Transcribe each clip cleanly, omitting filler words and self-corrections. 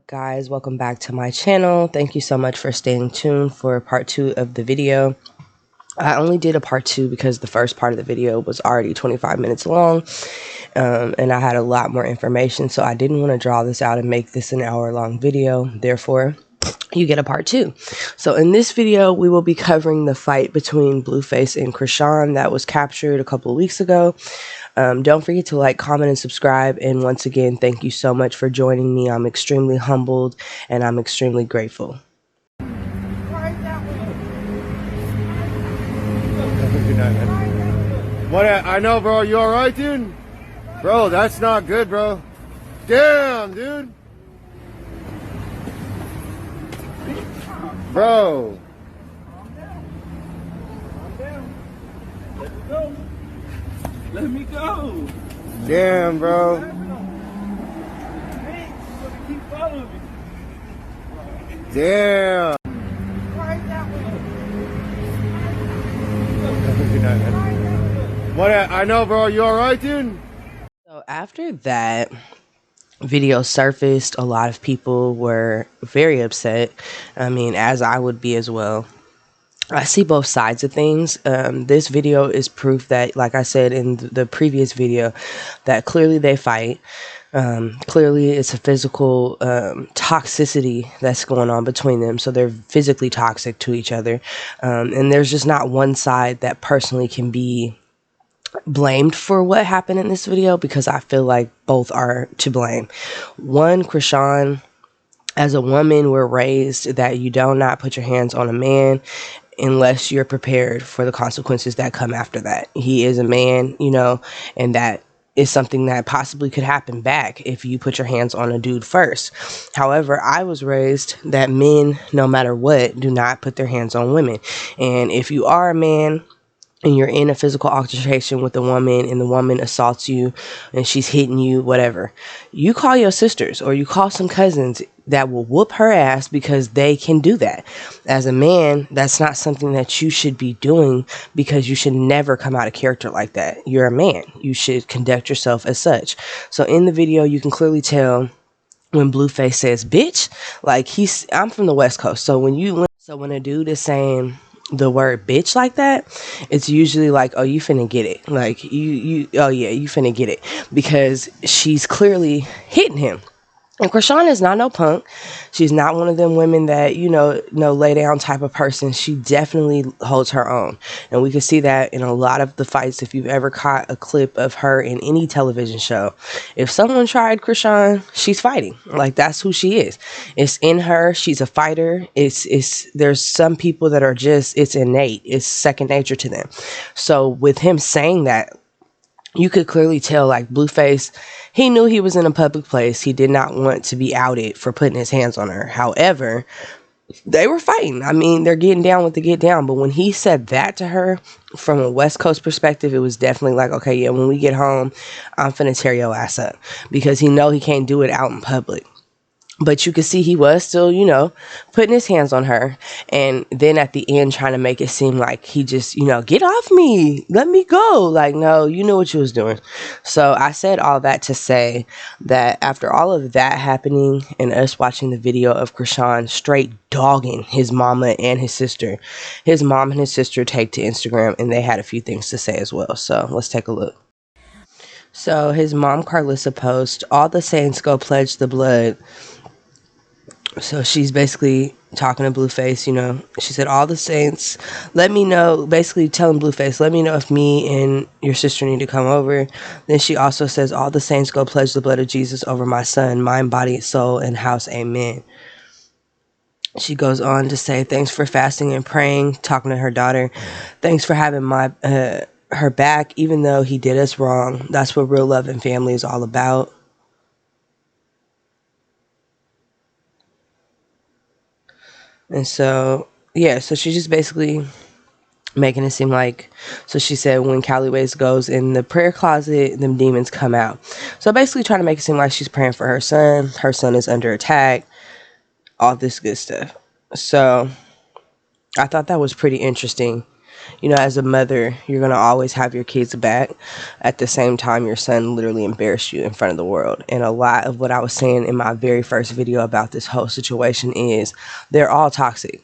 Guys, welcome back to my channel. Thank you so much for staying tuned for part 2 of the video. I only did a part 2 because the first part of the video was already 25 minutes long, and I had a lot more information, so I didn't want to draw this out and make this an hour-long video. Therefore, you get a part 2. So in this video, we will be covering the fight between Blueface and Chrisean that was captured a couple of weeks ago. Don't forget to like, comment, and subscribe. And once again, thank you so much for joining me. I'm extremely humbled and I'm extremely grateful. What? I know, bro. You all right, dude? Bro, that's not good, bro. Damn, dude. Bro. Let me go. Damn, bro. Hey, keep following me. Damn. What? I know, bro. You all right, dude? So after that video surfaced, a lot of people were very upset. I mean, as I would be as well. I see both sides of things. This video is proof that, like I said in the previous video, that clearly they fight. Clearly it's a physical toxicity that's going on between them. So they're physically toxic to each other. And there's just not one side that personally can be blamed for what happened in this video, because I feel like both are to blame. One, Chrisean, as a woman, we're raised that you do not put your hands on a man unless you're prepared for the consequences that come after that. He is a man, you know, and that is something that possibly could happen back if you put your hands on a dude first. However, I was raised that men, no matter what, do not put their hands on women. And if you are a man and you're in a physical altercation with a woman and the woman assaults you and she's hitting you, whatever, you call your sisters or you call some cousins that will whoop her ass, because they can do that. As a man, that's not something that you should be doing, because you should never come out of character like that. You're a man. You should conduct yourself as such. So in the video, you can clearly tell when Blueface says bitch, like I'm from the West Coast. So when a dude is saying the word bitch like that, it's usually like, oh, you finna get it. Like oh yeah, you finna get it, because she's clearly hitting him. And Chrisean is not no punk. She's not one of them women that, you know, no lay down type of person. She definitely holds her own. And we can see that in a lot of the fights. If you've ever caught a clip of her in any television show, if someone tried Chrisean, she's fighting. Like, that's who she is. It's in her. She's a fighter. There's some people that are just, it's innate. It's second nature to them. So with him saying that, you could clearly tell, like, Blueface, he knew he was in a public place. He did not want to be outed for putting his hands on her. However, they were fighting. I mean, they're getting down with the get down. But when he said that to her, from a West Coast perspective, it was definitely like, okay, yeah, when we get home, I'm finna tear your ass up. Because he know he can't do it out in public. But you could see he was still, you know, putting his hands on her. And then at the end, trying to make it seem like he just, you know, get off me. Let me go. Like, no, you knew what you was doing. So I said all that to say that after all of that happening and us watching the video of Chrisean straight dogging his mama and his sister, his mom and his sister take to Instagram and they had a few things to say as well. So let's take a look. So his mom, Carlissa, posts, all the saints go pledge the blood. So she's basically talking to Blueface, you know. She said, all the saints, let me know, basically telling Blueface, let me know if me and your sister need to come over. Then she also says, all the saints go pledge the blood of Jesus over my son, mind, body, soul, and house. Amen. She goes on to say, thanks for fasting and praying, talking to her daughter. Thanks for having my her back, even though he did us wrong. That's what real love and family is all about. And so, yeah, so she's just basically making it seem like, so she said when Callie Ways goes in the prayer closet, them demons come out. So basically trying to make it seem like she's praying for her son is under attack, all this good stuff. So I thought that was pretty interesting You know, as a mother, you're going to always have your kids back. At the same time, your son literally embarrassed you in front of the world. And a lot of what I was saying in my very first video about this whole situation is they're all toxic.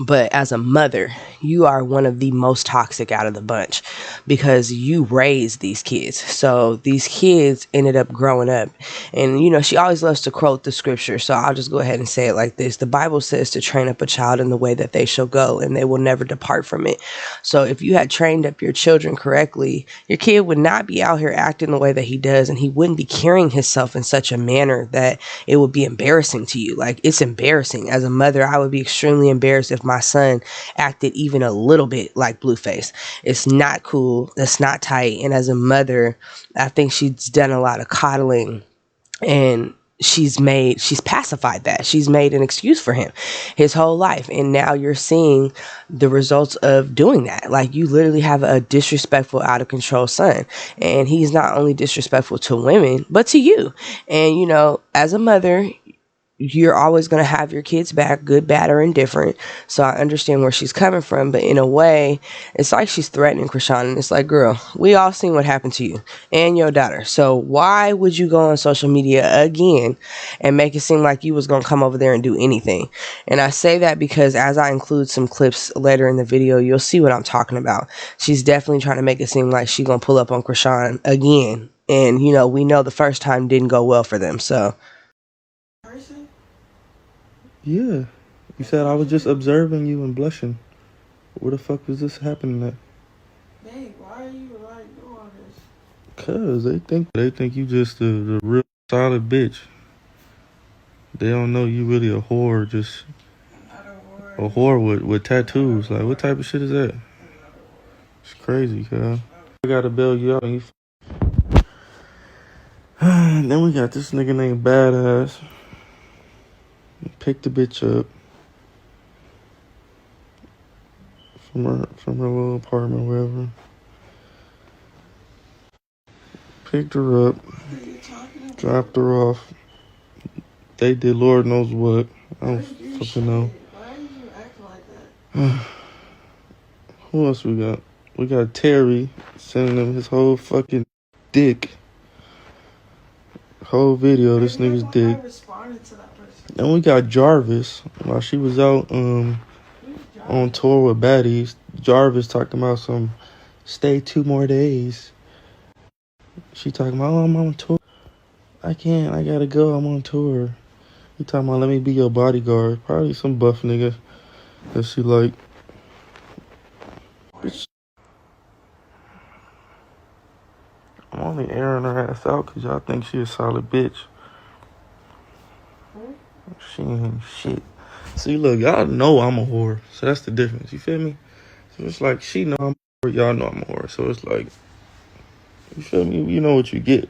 But as a mother, you are one of the most toxic out of the bunch because you raised these kids. So these kids ended up growing up. And, you know, she always loves to quote the scripture. So I'll just go ahead and say it like this. The Bible says to train up a child in the way that they shall go, and they will never depart from it. So if you had trained up your children correctly, your kid would not be out here acting the way that he does, and he wouldn't be carrying himself in such a manner that it would be embarrassing to you. Like, it's embarrassing. As a mother, I would be extremely embarrassed if my son acted even a little bit like Blueface. It's not cool. It's not tight. And as a mother, I think she's done a lot of coddling, and she's pacified that. She's made an excuse for him his whole life. And now you're seeing the results of doing that. Like, you literally have a disrespectful, out of control son. And he's not only disrespectful to women, but to you. And, you know, as a mother, you're always going to have your kids back, good, bad, or indifferent. So I understand where she's coming from. But in a way, it's like she's threatening Chrisean. And it's like, girl, we all seen what happened to you and your daughter. So why would you go on social media again and make it seem like you was going to come over there and do anything? And I say that because as I include some clips later in the video, you'll see what I'm talking about. She's definitely trying to make it seem like she's going to pull up on Chrisean again. And, you know, we know the first time didn't go well for them. So yeah, you said I was just observing you and blushing. Where the fuck was this happening at? Dang, why are you like doing all this? Cause they think you just the real solid bitch. They don't know you really a whore, just a whore with tattoos. Like, what type of shit is that? It's crazy, cuz. I gotta bail you out and you. Then we got this nigga named Badass. Picked the bitch up from her little apartment, wherever. Picked her up, dropped her off. They did Lord knows what. I don't fucking know. Why are you acting like that? Who else we got? We got Terry sending him his whole fucking dick. Whole video, this nigga's dick. I responded to that person. Then we got Jarvis. While she was out on tour with baddies, Jarvis talking about some stay 2 more days. She talking about, oh, I'm on tour. I can't, I gotta go, I'm on tour. He talking about, let me be your bodyguard. Probably some buff nigga that she like. Bitch. I'm only airing her ass out because y'all think she a solid bitch. She ain't shit. See, look, y'all know I'm a whore. So that's the difference. You feel me? So it's like, she know I'm a whore, y'all know I'm a whore. So it's like, you feel me? You know what you get.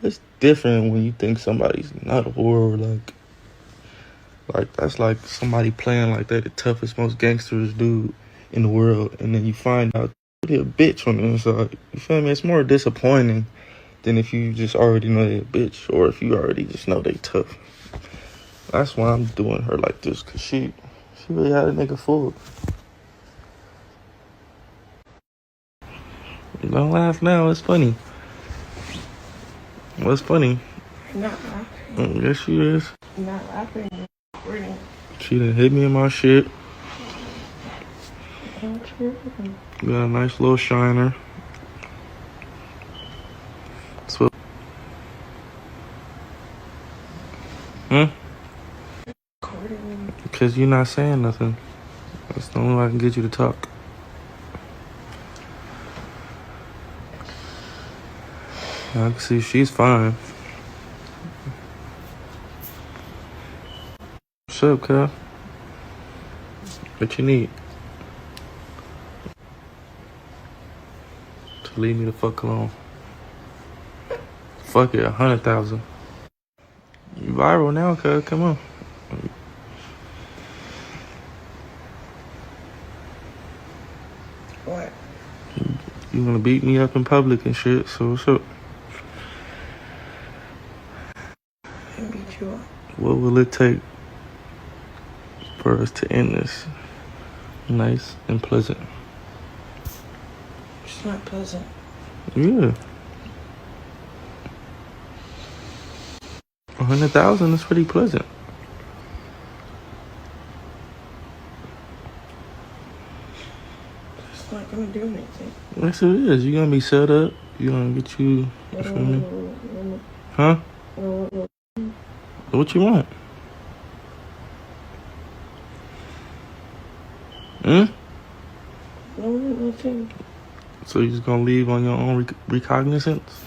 It's different when you think somebody's not a whore, or like that's like somebody playing like they're the toughest, most gangsterous dude in the world, and then you find out they're a bitch on the inside. You feel me? It's more disappointing than if you just already know they're a bitch, or if you already just know they tough. That's why I'm doing her like this, cause she really had a nigga fooled. Don't laugh now, it's funny. What's funny? I'm not laughing. Yes, she is. I'm not laughing. I'm recording. She done hit me in my shit. I'm true. Got a nice little shiner. So, Recording. because you're not saying nothing. That's the only way I can get you to talk. I can see she's fine. What's up, cuz? What you need? To leave me the fuck alone. Fuck it, 100,000. You viral now, cuz. Come on. What? You gonna beat me up in public and shit, so what's up? I beat you up. What will it take for us to end this nice and pleasant? It's not pleasant. Yeah. 100,000 is pretty pleasant. It's not gonna do anything. Yes, it is. You're gonna be set up. You're gonna get you. You feel me? Huh? What you want? Hmm? No, nothing. So you just gonna leave on your own recognizance?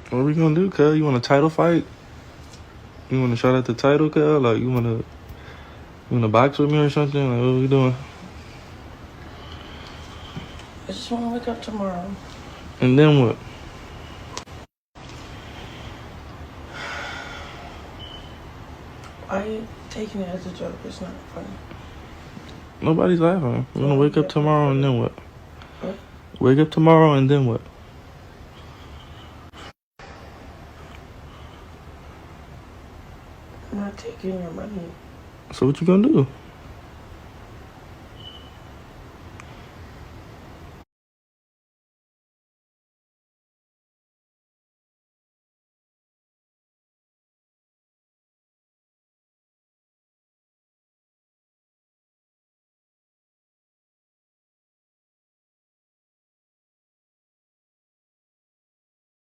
What are we gonna do, cuz? You want a title fight? You wanna shout out the title, cuz? Like, you wanna box with me or something? Like, what are we doing? I just want to wake up tomorrow. And then what? Why are you taking it as a joke? It's not funny. Nobody's laughing. We're gonna wake up tomorrow and then what? What? Wake up tomorrow and then what? I'm not taking your money. So what you gonna do?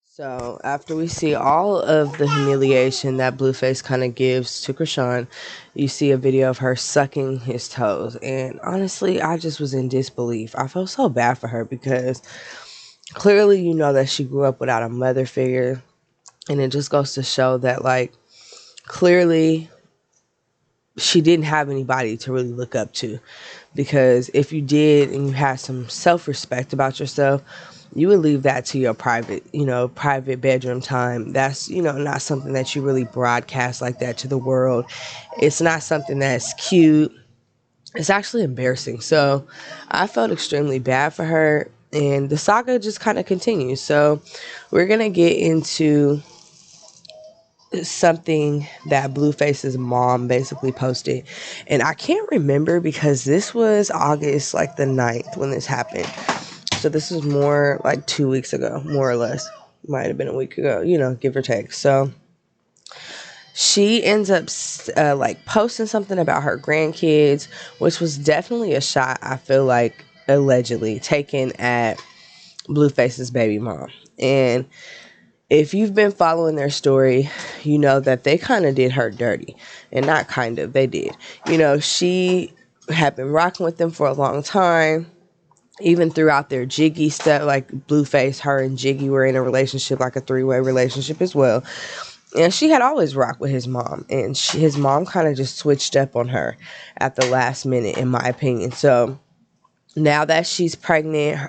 So after we see all of the humiliation that Blueface kind of gives to Chrisean, you see a video of her sucking his toes. And honestly, I just was in disbelief. I felt so bad for her because clearly you know that she grew up without a mother figure. And it just goes to show that, like, clearly she didn't have anybody to really look up to. Because if you did and you had some self-respect about yourself, you would leave that to your private bedroom time. That's, not something that you really broadcast like that to the world. It's not something that's cute. It's actually embarrassing. So I felt extremely bad for her. And the saga just kind of continues. So we're going to get into something that Blueface's mom basically posted. And I can't remember because this was August like the 9th when this happened. So this was more like 2 weeks ago, more or less. Might have been a week ago, give or take. So she ends up like posting something about her grandkids, which was definitely a shot, I feel like, allegedly taken at Blueface's baby mom. And if you've been following their story, you know that they kind of did her dirty. And not kind of, they did. She had been rocking with them for a long time. Even throughout their Jiggy stuff, like Blueface, her and Jiggy were in a relationship, like a three-way relationship as well. And she had always rocked with his mom. And his mom kind of just switched up on her at the last minute, in my opinion. So now that she's pregnant,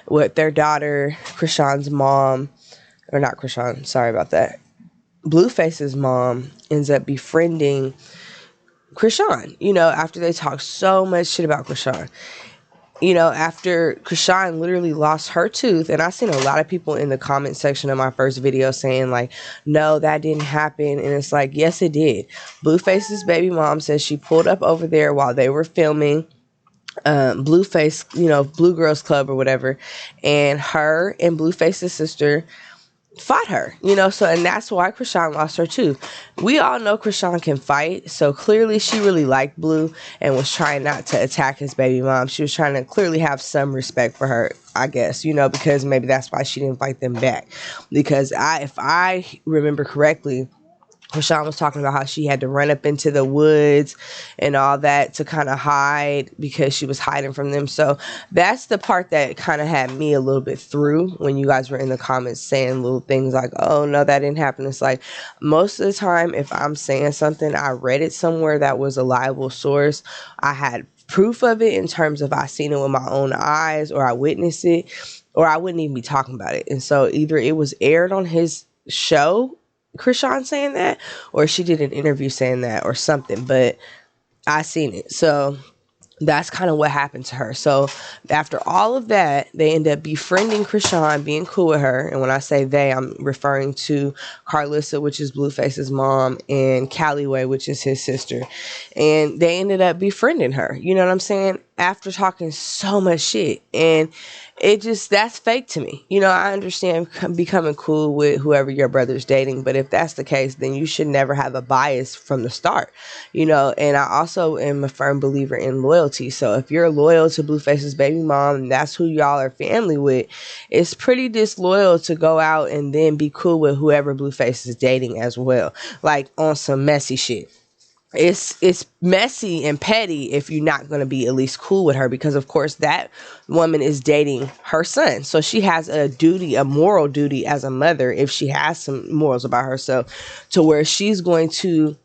with their daughter, Chrisean's mom, or not Chrisean, sorry about that. Blueface's mom ends up befriending Chrisean, after they talk so much shit about Chrisean. After Chrisean literally lost her tooth, and I seen a lot of people in the comment section of my first video saying like, no, that didn't happen. And it's like, yes, it did. Blueface's baby mom says she pulled up over there while they were filming Blueface, Blue Girls Club or whatever. And her and Blueface's sister fought her, so, and that's why Chrisean lost her too. We all know Chrisean can fight, so clearly she really liked Blue and was trying not to attack his baby mom. She was trying to clearly have some respect for her, I guess, because maybe that's why she didn't fight them back. Because if I remember correctly, Chrisean was talking about how she had to run up into the woods and all that to kind of hide because she was hiding from them. So that's the part that kind of had me a little bit through when you guys were in the comments saying little things like, oh, no, that didn't happen. It's like most of the time, if I'm saying something, I read it somewhere that was a reliable source. I had proof of it in terms of I seen it with my own eyes or I witnessed it, or I wouldn't even be talking about it. And so either it was aired on his show, Chrisean saying that, or she did an interview saying that or something, but I seen it. So that's kind of what happened to her. So after all of that, they end up befriending Chrisean, being cool with her. And when I say they, I'm referring to Carlissa, which is Blueface's mom, and Calloway, which is his sister. And they ended up befriending her. You know what I'm saying? after talking so much shit. And it just, that's fake to me. I understand becoming cool with whoever your brother's dating, but if that's the case, then you should never have a bias from the start. And I also am a firm believer in loyalty. So if you're loyal to Blueface's baby mom and that's who y'all are family with, it's pretty disloyal to go out and then be cool with whoever Blueface is dating as well, like on some messy shit. It's messy and petty if you're not going to be at least cool with her, because of course that woman is dating her son, so she has a moral duty as a mother, if she has some morals about herself, to where she's going to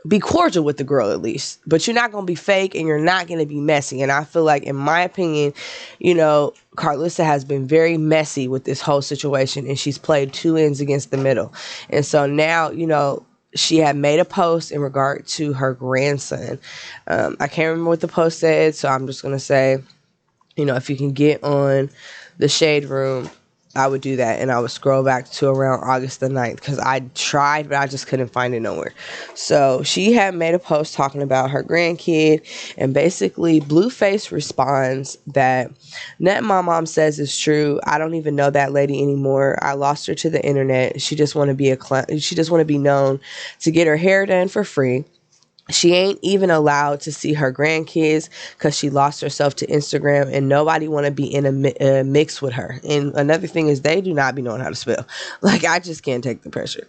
be cordial with the girl at least, but you're not going to be fake and you're not going to be messy. And I feel like, in my opinion, Carlissa has been very messy with this whole situation, and she's played two ends against the middle. And so now, she had made a post in regard to her grandson. I can't remember what the post said, so I'm just going to say, if you can get on the Shade Room, I would do that, and I would scroll back to around August the 9th, because I tried, but I just couldn't find it nowhere. So she had made a post talking about her grandkid, and basically Blueface responds that nothing my mom says is true. I don't even know that lady anymore. I lost her to the internet. She just want to be she just want to be known to get her hair done for free. She ain't even allowed to see her grandkids because she lost herself to Instagram, and nobody want to be in a mix with her. And another thing is, they do not be knowing how to spell. Like, I just can't take the pressure.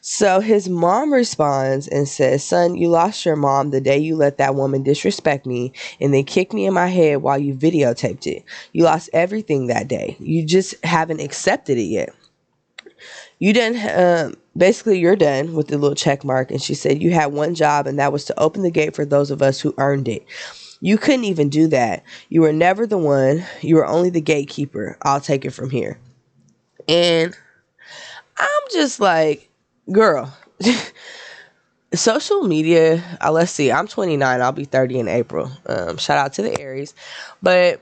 So his mom responds and says, son, you lost your mom the day you let that woman disrespect me and then kick me in my head while you videotaped it. You lost everything that day. You just haven't accepted it yet. You didn't, basically you're done, with the little check mark. And she said, you had one job, and that was to open the gate for those of us who earned it. You couldn't even do that. You were never the one. You were only the gatekeeper. I'll take it from here. And I'm just like, girl, social media, let's see, I'm 29. I'll be 30 in April. Shout out to the Aries. But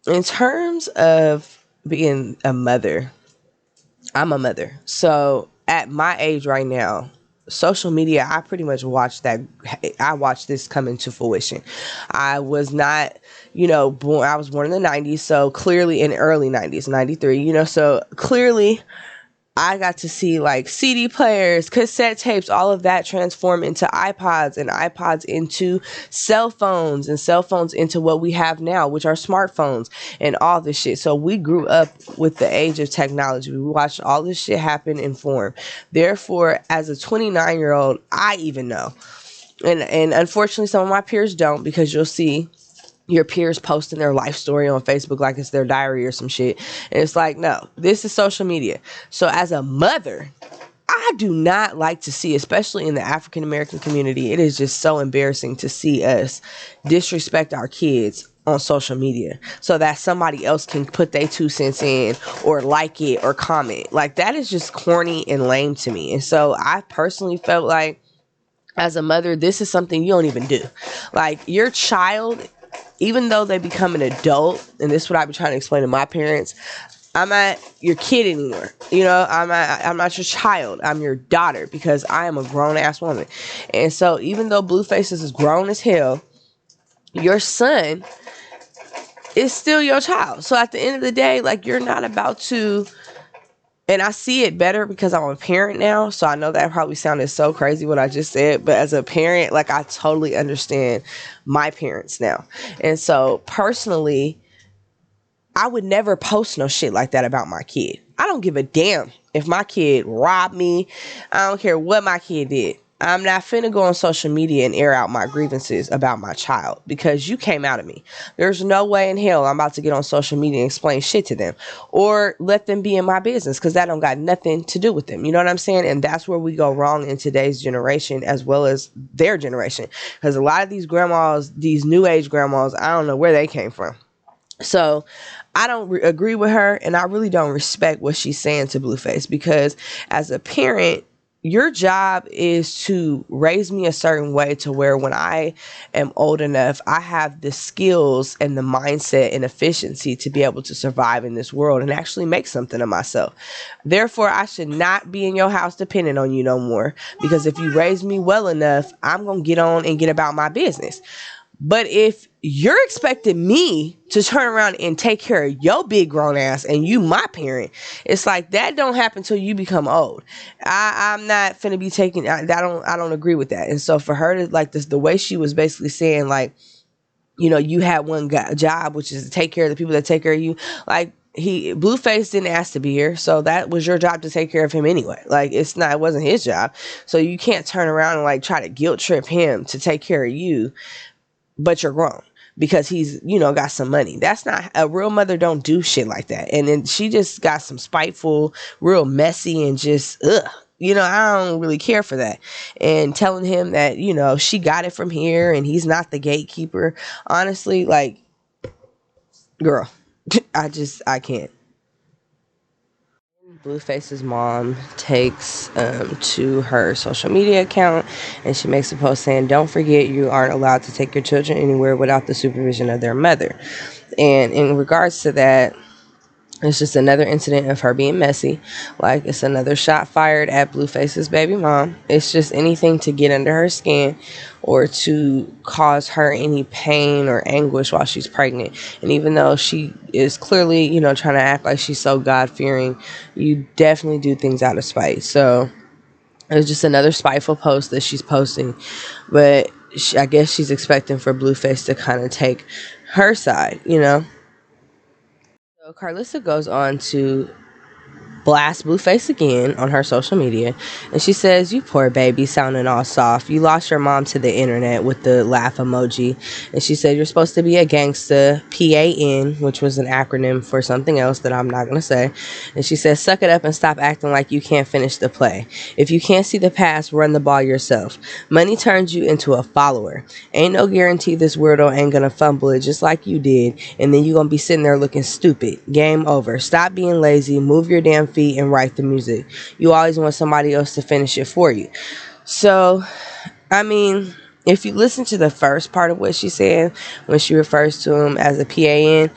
in terms of being a mother, I'm a mother. So at my age right now, social media, I pretty much watched this come into fruition. I was not, born, I was born in the 90s. So clearly, in the early 90s, 93, so clearly I got to see like CD players, cassette tapes, all of that transform into iPods, and iPods into cell phones, and cell phones into what we have now, which are smartphones and all this shit. So we grew up with the age of technology. We watched all this shit happen and form. Therefore, as a 29-year-old, I even know. And unfortunately, some of my peers don't, because you'll see your peers posting their life story on Facebook like it's their diary or some shit. And it's like, no, this is social media. So as a mother, I do not like to see, especially in the African American community, it is just so embarrassing to see us disrespect our kids on social media so that somebody else can put their 2 cents in or like it or comment. Like, that is just corny and lame to me. And so I personally felt like, as a mother, this is something you don't even do. Like, your child, even though they become an adult, and this is what I've been trying to explain to my parents, I'm not your kid anymore. I'm not your child. I'm your daughter, because I am a grown ass woman. And so even though Blueface is grown as hell, your son is still your child. So at the end of the day, like, you're not about to. And I see it better because I'm a parent now. So I know that probably sounded so crazy what I just said. But as a parent, like, I totally understand my parents now. And so personally, I would never post no shit like that about my kid. I don't give a damn if my kid robbed me. I don't care what my kid did. I'm not finna go on social media and air out my grievances about my child, because you came out of me. There's no way in hell I'm about to get on social media and explain shit to them or let them be in my business, because that don't got nothing to do with them. You know what I'm saying? And that's where we go wrong in today's generation as well as their generation, because a lot of these grandmas, these new age grandmas, I don't know where they came from. So I don't agree with her, and I really don't respect what she's saying to Blueface, because as a parent, your job is to raise me a certain way to where when I am old enough, I have the skills and the mindset and efficiency to be able to survive in this world and actually make something of myself. Therefore, I should not be in your house depending on you no more, because if you raise me well enough, I'm going to get on and get about my business. But if you're expecting me to turn around and take care of your big grown ass and you my parent, it's like that don't happen till you become old. I'm not finna be taking. I don't agree with that. And so for her to like this, the way she was basically saying like, you had one job, which is to take care of the people that take care of you. Like Blueface didn't ask to be here, so that was your job to take care of him anyway. Like it wasn't his job, so you can't turn around and like try to guilt trip him to take care of you, but you're grown because he's got some money. That's not a real mother. Don't do shit like that. And then she just got some spiteful, real messy, and just I don't really care for that. And telling him that she got it from here and he's not the gatekeeper. Honestly, like, girl, I can't. Blueface's mom takes to her social media account, and she makes a post saying, "Don't forget, you aren't allowed to take your children anywhere without the supervision of their mother." And in regards to that, it's just another incident of her being messy. Like, it's another shot fired at Blueface's baby mom. It's just anything to get under her skin or to cause her any pain or anguish while she's pregnant. And even though she is clearly, trying to act like she's so God-fearing, you definitely do things out of spite. So it's just another spiteful post that she's posting. But I guess she's expecting for Blueface to kind of take her side. So Carlissa goes on to blast Blueface again on her social media, and she says, "You poor baby, sounding all soft. You lost your mom to the internet," with the laugh emoji. And she said, "You're supposed to be a gangsta, PAN," which was an acronym for something else that I'm not going to say. And she says, "Suck it up and stop acting like you can't finish the play. If you can't see the pass, run the ball yourself. Money turns you into a follower. Ain't no guarantee this weirdo ain't going to fumble it just like you did, and then you going to be sitting there looking stupid. Game over. Stop being lazy. Move your damn feet and write the music. You always want somebody else to finish it for you." So, I mean, if you listen to the first part of what she said when she refers to him as a PAN,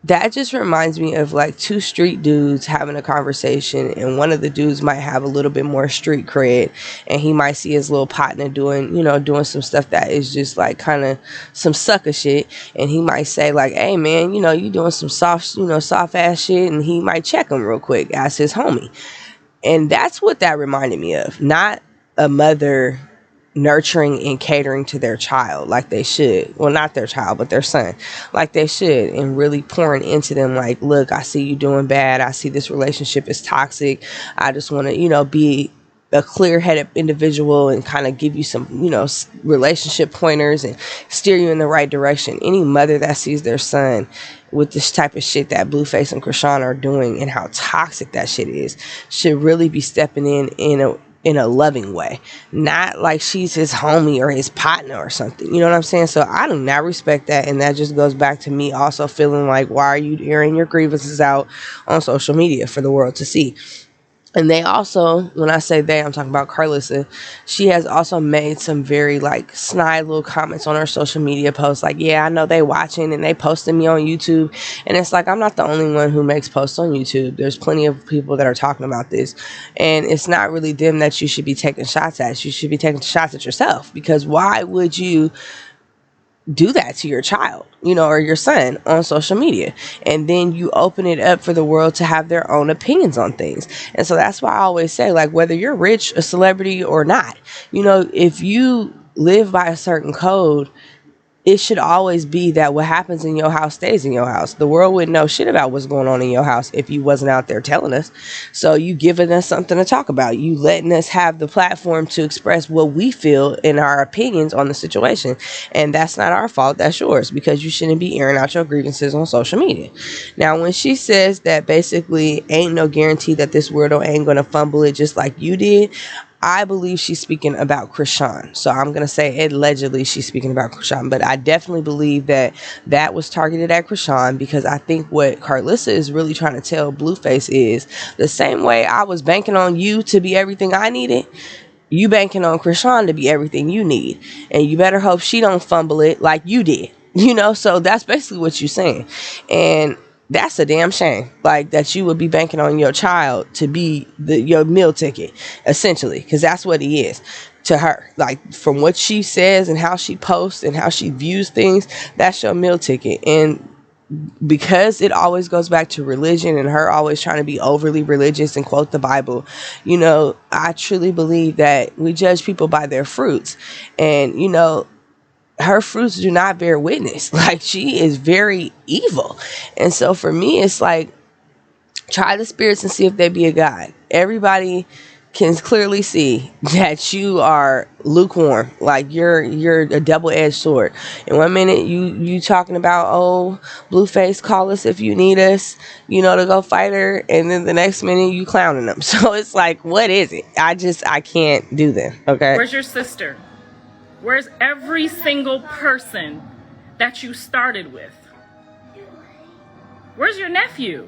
that just reminds me of like two street dudes having a conversation, and one of the dudes might have a little bit more street cred, and he might see his little partner doing some stuff that is just like kind of some sucker shit, and he might say like, "Hey man, you doing some soft ass shit," and he might check him real quick as his homie. And that's what that reminded me of. Not a mother nurturing and catering to their child like they should. Well, not their child, but their son, like they should, and really pouring into them like, "Look, I see you doing bad. I see this relationship is toxic. I just want to, be a clear-headed individual and kind of give you some, relationship pointers and steer you in the right direction." Any mother that sees their son with this type of shit that Blueface and Chrisean are doing and how toxic that shit is should really be stepping in a loving way, not like she's his homie or his partner or something. You know what I'm saying? So I do not respect that, and that just goes back to me also feeling like, why are you airing your grievances out on social media for the world to see? And they also, when I say they, I'm talking about Carlissa. She has also made some very like snide little comments on her social media posts. Like, "Yeah, I know they watching and they posting me on YouTube." And it's like, I'm not the only one who makes posts on YouTube. There's plenty of people that are talking about this. And it's not really them that you should be taking shots at. You should be taking shots at yourself, because why would you do that to your child, or your son on social media, and then you open it up for the world to have their own opinions on things? And so that's why I always say, like, whether you're rich, a celebrity or not, if you live by a certain code, it should always be that what happens in your house stays in your house. The world wouldn't know shit about what's going on in your house if you wasn't out there telling us. So you giving us something to talk about. You letting us have the platform to express what we feel in our opinions on the situation. And that's not our fault. That's yours, because you shouldn't be airing out your grievances on social media. Now, when she says that basically ain't no guarantee that this weirdo ain't going to fumble it just like you did, I believe she's speaking about Chrisean. So I'm going to say allegedly she's speaking about Chrisean. But I definitely believe that was targeted at Chrisean, because I think what Carlissa is really trying to tell Blueface is the same way I was banking on you to be everything I needed, you banking on Chrisean to be everything you need. And you better hope she don't fumble it like you did. So that's basically what you're saying. And that's a damn shame, like, that you would be banking on your child to be your meal ticket, essentially, because that's what he is. to her. Like from what she says and how she posts and how she views things, that's your meal ticket. And because it always goes back to religion and her always trying to be overly religious and quote the Bible, I truly believe that we judge people by their fruits. And, her fruits do not bear witness. Like she is very evil. And so for me, it's like, try the spirits and see if they be a god. Everybody can clearly see that you are lukewarm. Like you're a double-edged sword. In 1 minute you talking about, oh, Blueface, call us if you need us, to go fight her, and then the next minute you clowning them. So it's like, what is it? I can't do that. Okay. Where's your sister? Where's every single person that you started with? Where's your nephew?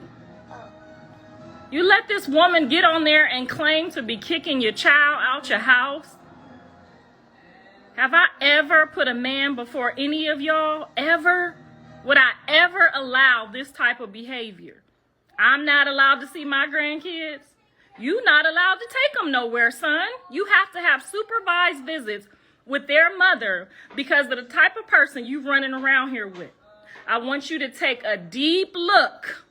You let this woman get on there and claim to be kicking your child out your house? Have I ever put a man before any of y'all? Ever? Would I ever allow this type of behavior? I'm not allowed to see my grandkids. You not allowed to take them nowhere, son. You have to have supervised visits with their mother because of the type of person you running around here with. I want you to take a deep look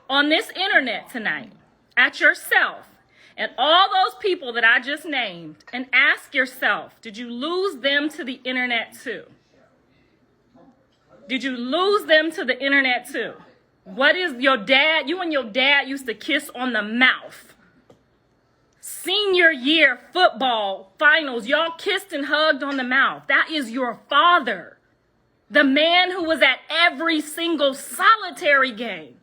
on this internet tonight at yourself and all those people that I just named and ask yourself, did you lose them to the internet too? Did you lose them to the internet too? What is your dad? You and your dad used to kiss on the mouth. Senior year football finals, y'all kissed and hugged on the mouth. That is your father. The man who was at every single solitary game.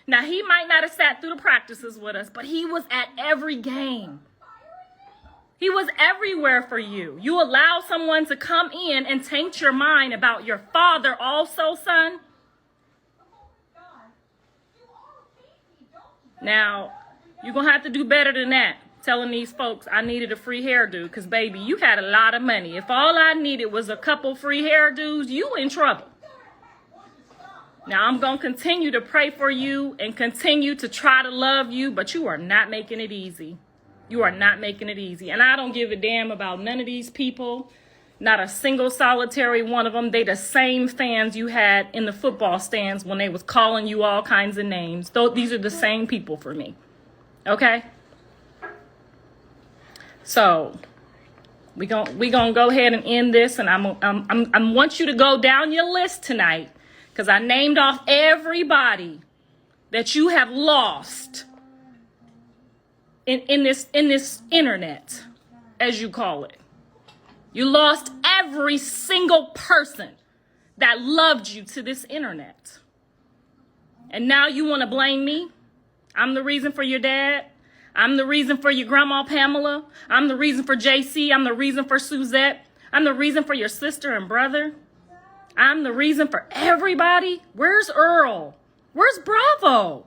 Now, he might not have sat through the practices with us, but he was at every game. He was everywhere for you. You allow someone to come in and taint your mind about your father also, son. Now, you're going to have to do better than that. Telling these folks I needed a free hairdo because, baby, you had a lot of money. If all I needed was a couple free hairdos, you in trouble. Now, I'm going to continue to pray for you and continue to try to love you, but you are not making it easy. You are not making it easy. And I don't give a damn about none of these people. Not a single solitary one of them. They the same fans you had in the football stands when they was calling you all kinds of names. These are the same people for me. Okay? So we gonna go ahead and end this, and I want you to go down your list tonight because I named off everybody that you have lost in this internet, as you call it. You lost every single person that loved you to this internet, and now you want to blame me? I'm the reason for your dad. I'm the reason for your grandma Pamela. I'm the reason for JC. I'm the reason for Suzette. I'm the reason for your sister and brother. I'm the reason for everybody. Where's Earl? Where's Bravo?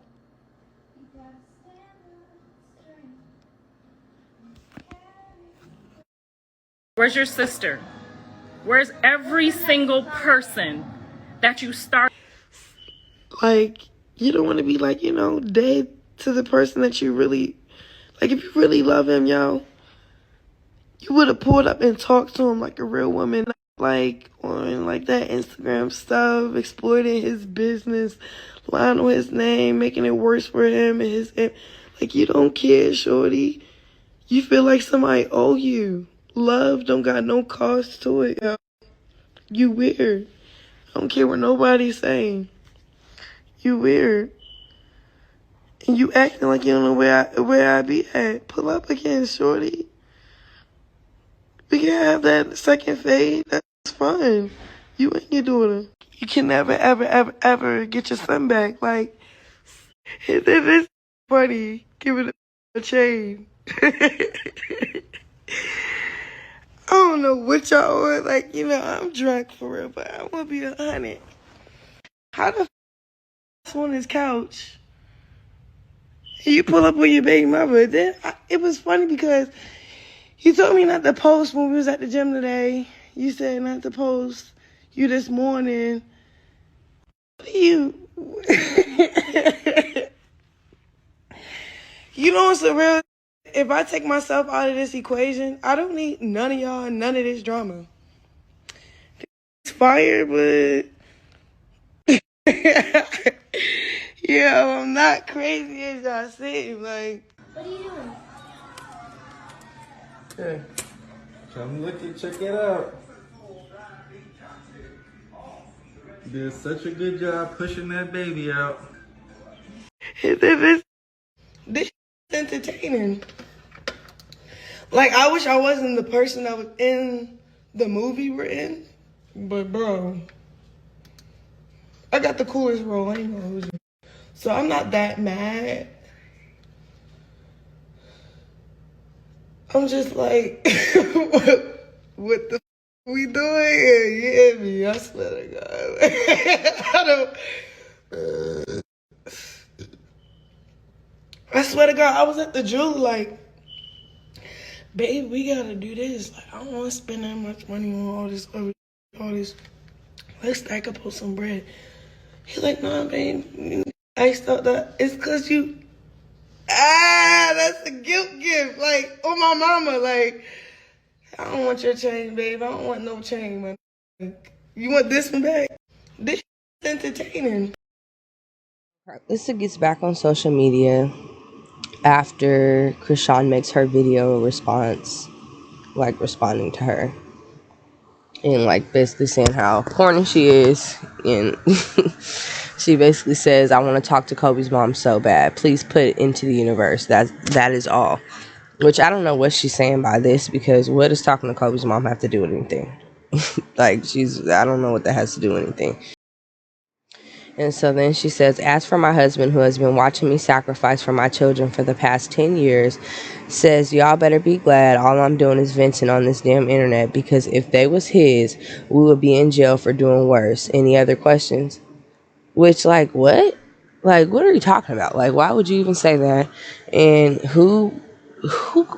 Where's your sister? Where's every single person that you start? Like, you don't want to be like, dead to the person that you really... Like, if you really love him, yo, you would have pulled up and talked to him like a real woman, like on like that Instagram stuff, exploiting his business, lying on his name, making it worse for him and his... Like, you don't care, shorty. You feel like somebody owe you. Love don't got no cost to it, yo. You weird. I don't care what nobody's saying. You weird. And you acting like you don't know where I be at. Pull up again, shorty. We can have that second fade. That's fun. You and your daughter. You can never, ever, ever, ever get your son back. Like, it's funny. Give it a chain. I don't know what y'all want. Like, I'm drunk for real, but I want to be 100. How the f*** on his couch? You pull up with your baby mother. Then it was funny because you told me not to post when we was at the gym today. You said not to post you this morning. What are you? You know what's a real? if I take myself out of this equation, I don't need none of y'all and none of this drama. It's fire, but yeah, I'm not crazy as y'all seem. Like, What are you doing? Okay. Come look it, check it out. You did such a good job pushing that baby out. this is entertaining. Like, I wish I wasn't the person that was in the movie we're in. But, bro, I got the coolest role. I ain't gonna lose it. So I'm not that mad. I'm just like, what the we doing here? You hear me? I swear to God. I swear to God, I was at the jewelry like, babe, we gotta do this. Like, I don't want to spend that much money on all this. Let's stack up on some bread. He's like, nah, babe. I thought that it's because you. That's a guilt gift. Like, oh my mama. Like, I don't want your chain, babe. I don't want no chain, man. You want this one back? This is entertaining. Lisa gets back on social media after Chrisean makes her video response, like responding to her. And like basically saying how corny she is. And she basically says, I want to talk to Kobe's mom so bad. Please put it into the universe. That is all. Which I don't know what she's saying by this, because what does talking to Kobe's mom have to do with anything? Like, I don't know what that has to do with anything. And so then she says, as for my husband, who has been watching me sacrifice for my children for the past 10 years, says, y'all better be glad all I'm doing is venting on this damn internet, because if they was his, we would be in jail for doing worse. Any other questions? Which, like, what? Like, what are you talking about? Like, why would you even say that? And who,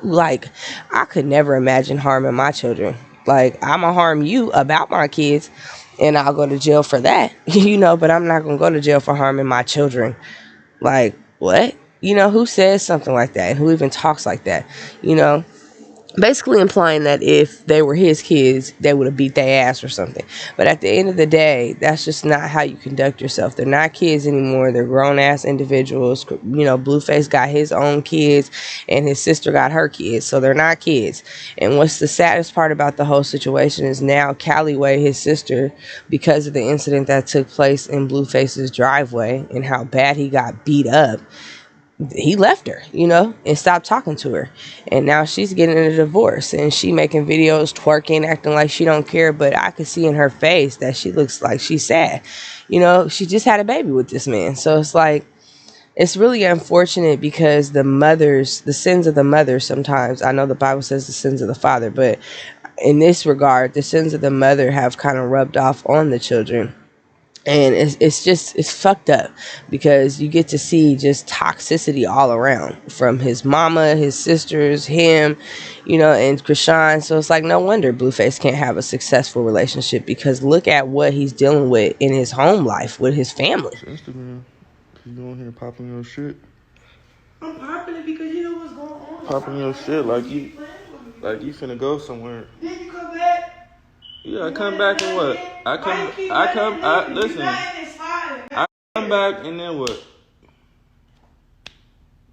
like, I could never imagine harming my children. Like, I'ma harm you about my kids, and I'll go to jail for that, but I'm not gonna go to jail for harming my children. Like, what? Who says something like that? And who even talks like that? Basically implying that if they were his kids, they would have beat their ass or something. But at the end of the day, that's just not how you conduct yourself. They're not kids anymore. They're grown-ass individuals. Blueface got his own kids, and his sister got her kids. So they're not kids. And what's the saddest part about the whole situation is now Callaway, his sister, because of the incident that took place in Blueface's driveway and how bad he got beat up, he left her, and stopped talking to her. And now she's getting a divorce, and she making videos, twerking, acting like she don't care. But I could see in her face that she looks like she's sad. She just had a baby with this man. So it's like, it's really unfortunate, because the sins of the mother sometimes, I know the Bible says the sins of the father, but in this regard, the sins of the mother have kind of rubbed off on the children. And it's fucked up, because you get to see just toxicity all around, from his mama, his sisters, him, and Chrisean. So it's like, no wonder Blueface can't have a successful relationship, because look at what he's dealing with in his home life with his family. Instagram, you on here popping your shit. I'm popping it because you know what's going on. Popping your shit like you finna go somewhere. Then you come back. Yeah, I come back and what? I come back and then what?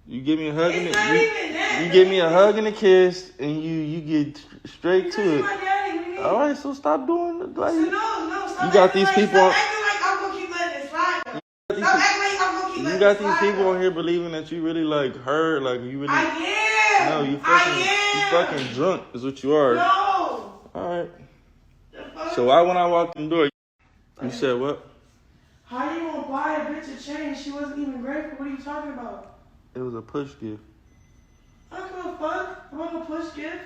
You give me a hug and you give me a hug and a kiss, and you get straight to it. All right, so stop doing it. Like, you got these people on. You got these people on here believing that you really like her, like you really. I am. No, you fucking drunk is what you are. No. All right. So why when I walked in the door, you said what? How you gonna buy a bitch a chain? She wasn't even grateful. What are you talking about? It was a push gift. I don't give a fuck. I want a push gift.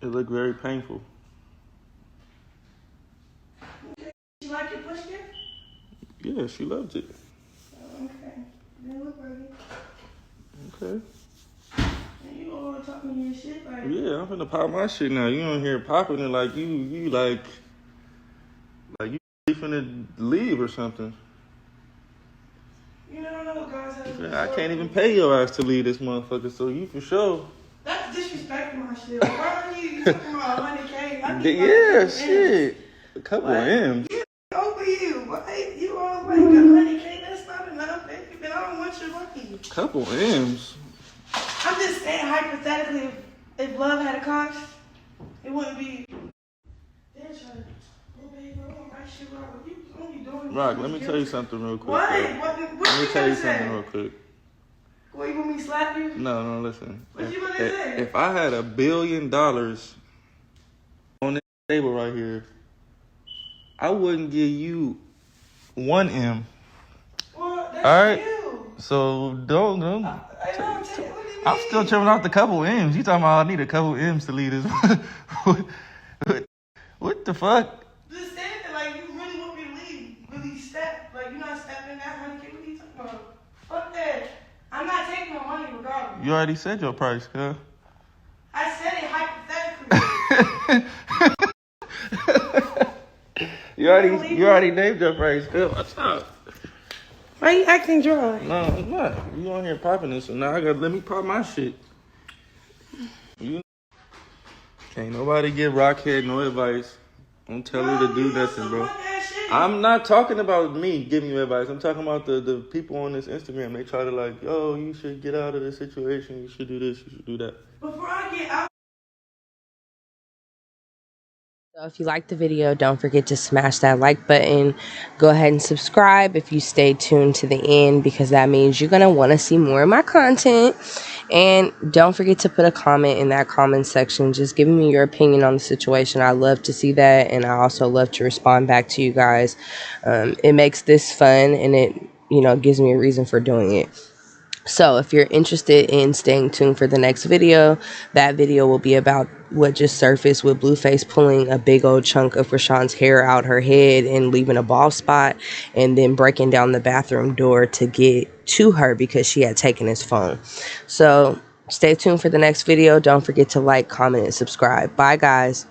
It looked very painful. Okay. She like your push gift? Yeah, she loved it. Oh, okay. Didn't look like it. Okay. And you always talking your shit like. Yeah, I'm finna pop my shit now. You on here popping it like you like you finna leave or something. You never know what guys have. I can't even pay your ass to leave this motherfucker, so you for sure. disrespecting my shit. Like, why are you talking about 100K? I need Yeah, shit. A couple of M's. Over you. What? You all like 100K? That's not enough, baby. I don't want your money. Couple M's. I'm just saying, hypothetically, if love had a cost, it wouldn't be. Rock, let me tell you something real quick. What? Let me tell you something real quick. What, you want me to slap you? No, listen. What you want to say? If I had $1 billion on this table right here, I wouldn't give you 1 M. Well, that's all right? you. So don't. I'm still tripping off the couple M's. You talking about I need a couple M's to lead this? What the fuck? Just saying that, like, you really want me to leave, really step, like, you're not stepping in that 100K. What are you talking about? Fuck that. I'm not taking no money regardless. You already said your price, cuz. I said it hypothetically. You already named your price, cuz. What's up? Why you acting dry? No, I'm not. You on here popping this, so now I gotta let me pop my shit. You can't nobody give Rockhead no advice. Don't tell her to do nothing, bro. I'm not talking about me giving you advice. I'm talking about the people on this Instagram. They try to like, yo, you should get out of this situation. You should do this. You should do that. Before I get out. So if you liked the video, don't forget to smash that like button. Go ahead and subscribe if you stay tuned to the end, because that means you're going to want to see more of my content. And don't forget to put a comment in that comment section, just giving me your opinion on the situation. I love to see that, and I also love to respond back to you guys. It makes this fun, and it, gives me a reason for doing it. So if you're interested in staying tuned for the next video, that video will be about what just surfaced with Blueface pulling a big old chunk of Chrisean's hair out her head and leaving a bald spot, and then breaking down the bathroom door to get to her because she had taken his phone. So stay tuned for the next video. Don't forget to like, comment, and subscribe. Bye, guys.